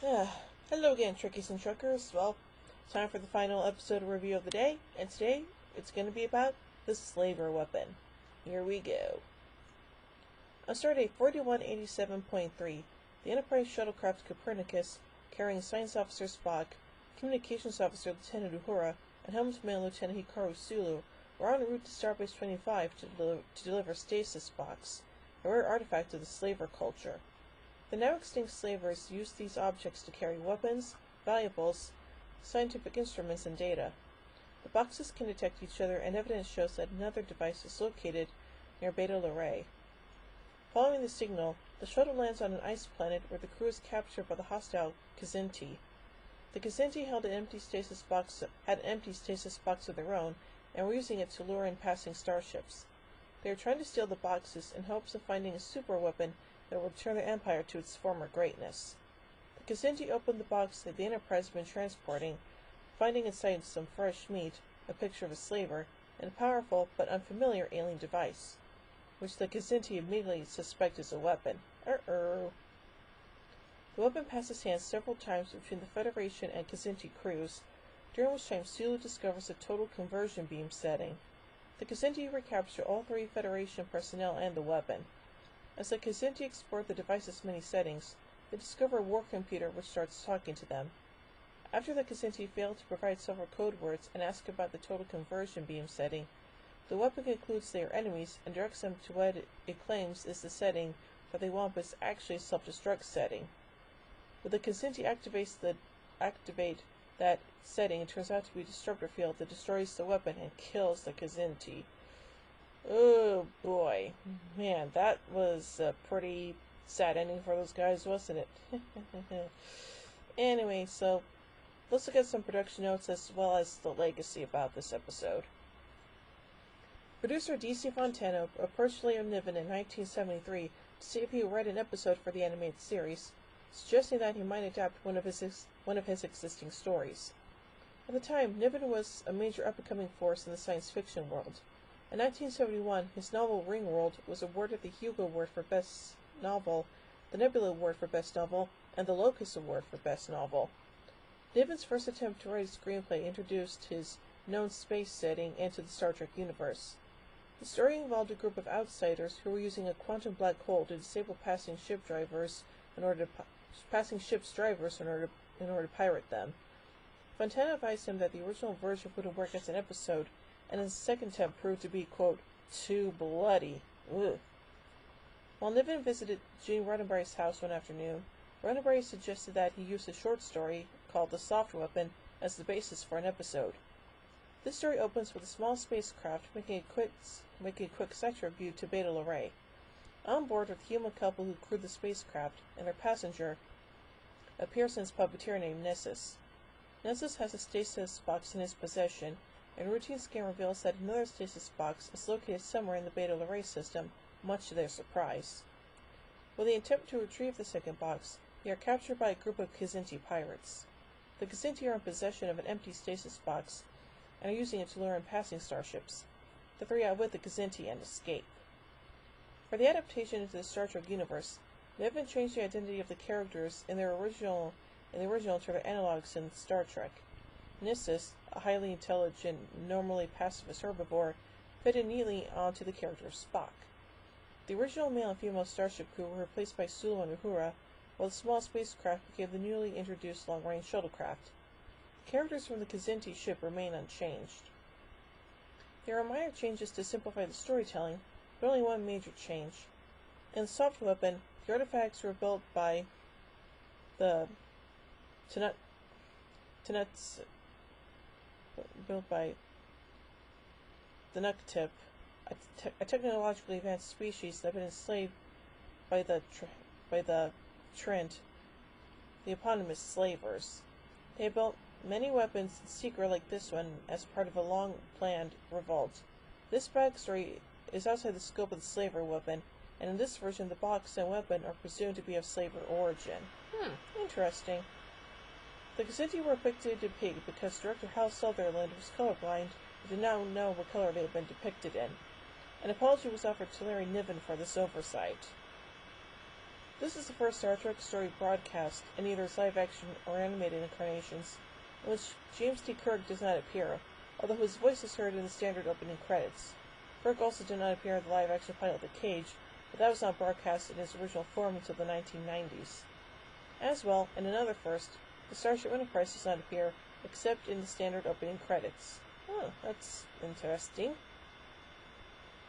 Hello again, Trickies and Truckers. Well, time for the final episode review of the day, and today it's going to be about the Slaver weapon. Here we go. On Stardate 4187.3, the Enterprise shuttlecraft Copernicus, carrying Science Officer Spock, Communications Officer Lieutenant Uhura, and Helmsman Lieutenant Hikaru Sulu were en route to Starbase 25 to deliver Stasis Box, a rare artifact of the Slaver culture. The now extinct slavers used these objects to carry weapons, valuables, scientific instruments, and data. The boxes can detect each other, and evidence shows that another device is located near Beta Luray. Following the signal, the shuttle lands on an ice planet where the crew is captured by the hostile Kzinti. The Kzinti had an empty stasis box of their own, and were using it to lure in passing starships. They are trying to steal the boxes in hopes of finding a super weapon that will return the Empire to its former greatness. The Kzinti opened the box that the Enterprise had been transporting, finding inside some fresh meat, a picture of a slaver, and a powerful but unfamiliar alien device, which the Kzinti immediately suspect is a weapon. The weapon passes hands several times between the Federation and Kzinti crews, during which time Sulu discovers a total conversion beam setting. The Kzinti recapture all three Federation personnel and the weapon. As the Kzinti explore the device's many settings, they discover a war computer which starts talking to them. After the Kzinti fail to provide several code words and ask about the total conversion beam setting, the weapon concludes they are enemies and directs them to what it claims is the setting that they want, but is actually a self-destruct setting. When the Kzinti activate that setting, it turns out to be a disruptor field that destroys the weapon and kills the Kzinti. Oh boy. Man, that was a pretty sad ending for those guys, wasn't it? Anyway, so let's look at some production notes as well as the legacy about this episode. Producer D.C. Fontana approached Liam Niven in 1973 to see if he would write an episode for the animated series, suggesting that he might adapt one of his existing stories. At the time, Niven was a major up-and-coming force in the science fiction world. In 1971, his novel Ringworld was awarded the Hugo Award for Best Novel, the Nebula Award for Best Novel, and the Locus Award for Best Novel. Niven's first attempt to write a screenplay introduced his known space setting into the Star Trek universe. The story involved a group of outsiders who were using a quantum black hole to disable passing ship's drivers in order to pirate them. Fontana advised him that the original version wouldn't work as an episode, and his second attempt proved to be, quote, too bloody. Ugh. While Niven visited Gene Roddenberry's house one afternoon, Roddenberry suggested that he use a short story called The Soft Weapon as the basis for an episode. This story opens with a small spacecraft making a quick sector view to Beta Luray. On board are the human couple who crewed the spacecraft, and their passenger, a Pearson's puppeteer named Nessus. Nessus has a stasis box in his possession, and a routine scan reveals that another stasis box is located somewhere in the Beta Luray system, much to their surprise. When they attempt to retrieve the second box, they are captured by a group of Kzinti pirates. The Kzinti are in possession of an empty stasis box, and are using it to lure in passing starships. The three outwit the Kzinti and escape. For the adaptation into the Star Trek universe, Niven changed the identity of the characters in the original to their analogs in Star Trek. Nissus, a highly intelligent, normally pacifist herbivore, fitted neatly onto the character of Spock. The original male and female starship crew were replaced by Sulu and Uhura, while the small spacecraft became the newly introduced long-range shuttlecraft. The characters from the Kzinti ship remain unchanged. There are minor changes to simplify the storytelling, but only one major change. In the Soft Weapon, the artifacts were built by the Nuktip, a technologically advanced species that had been enslaved by the Trent, the eponymous slavers. They had built many weapons in secret like this one as part of a long-planned revolt. This backstory is outside the scope of the slaver weapon, and in this version the box and weapon are presumed to be of slaver origin. Interesting. The Kzinti were depicted in pig because director Hal Sutherland was colorblind and did not know what color they had been depicted in. An apology was offered to Larry Niven for this oversight. This is the first Star Trek story broadcast in either its live-action or animated incarnations in which James T. Kirk does not appear, although his voice is heard in the standard opening credits. Kirk also did not appear in the live-action pilot The Cage, but that was not broadcast in its original form until the 1990s. As well, in another first, the Starship Enterprise does not appear except in the standard opening credits. Oh, that's interesting.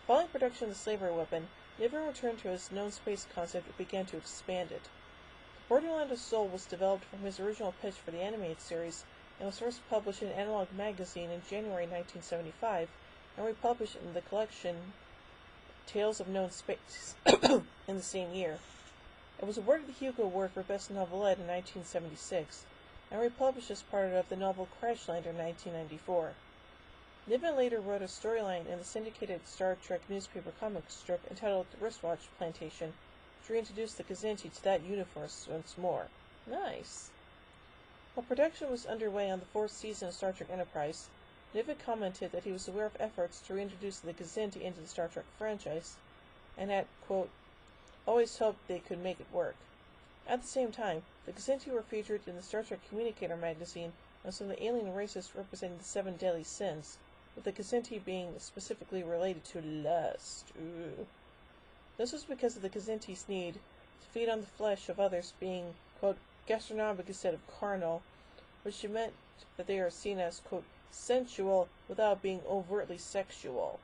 Following production of the slavery weapon, Niven returned to his known space concept and began to expand it. The Borderland of Soul was developed from his original pitch for the animated series and was first published in Analog magazine in January 1975 and republished in the collection Tales of Known Space in the same year. It was awarded the Hugo Award for Best Novelette in 1976 and republished as part of the novel Crashland in 1994. Niven later wrote a storyline in the syndicated Star Trek newspaper comic strip entitled The Wristwatch Plantation to reintroduce the Kzinti to that universe once more. Nice. While production was underway on the fourth season of Star Trek Enterprise, Niven commented that he was aware of efforts to reintroduce the Kzinti into the Star Trek franchise, and had, quote, always hoped they could make it work. At the same time, the Kzinti were featured in the Star Trek Communicator magazine as some of the alien races representing the seven deadly sins, with the Kzinti being specifically related to lust. Ooh. This was because of the Kzinti's need to feed on the flesh of others being, quote, gastronomic instead of carnal, which meant that they are seen as, quote, sensual without being overtly sexual.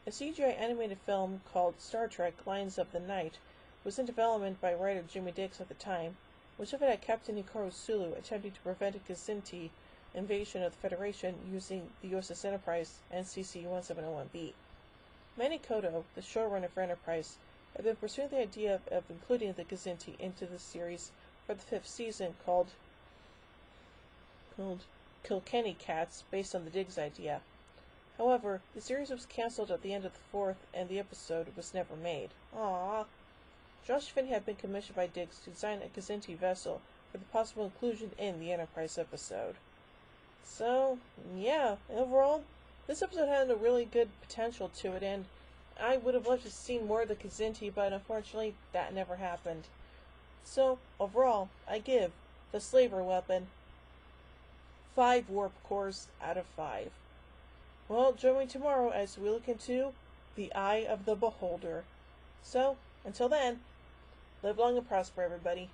A CGI animated film called Star Trek Lions of the Night was in development by writer Jimmy Dix at the time, which had Captain Hikaru Sulu attempting to prevent a Kzinti invasion of the Federation using the USS Enterprise and CC-1701B. Manny Koto, the showrunner for Enterprise, had been pursuing the idea of including the Kzinti into the series for the fifth season called Kilkenny Cats, based on the Diggs idea. However, the series was cancelled at the end of the fourth, and the episode was never made. Aww. Josh Finn had been commissioned by Diggs to design a Kzinti vessel for the possible inclusion in the Enterprise episode. So, yeah, overall, this episode had a really good potential to it, and I would have loved to have seen more of the Kzinti, but unfortunately, that never happened. So, overall, I give the slaver weapon 5 warp cores out of 5. Well, join me tomorrow as we look into the Eye of the Beholder. So, until then, live long and prosper, everybody.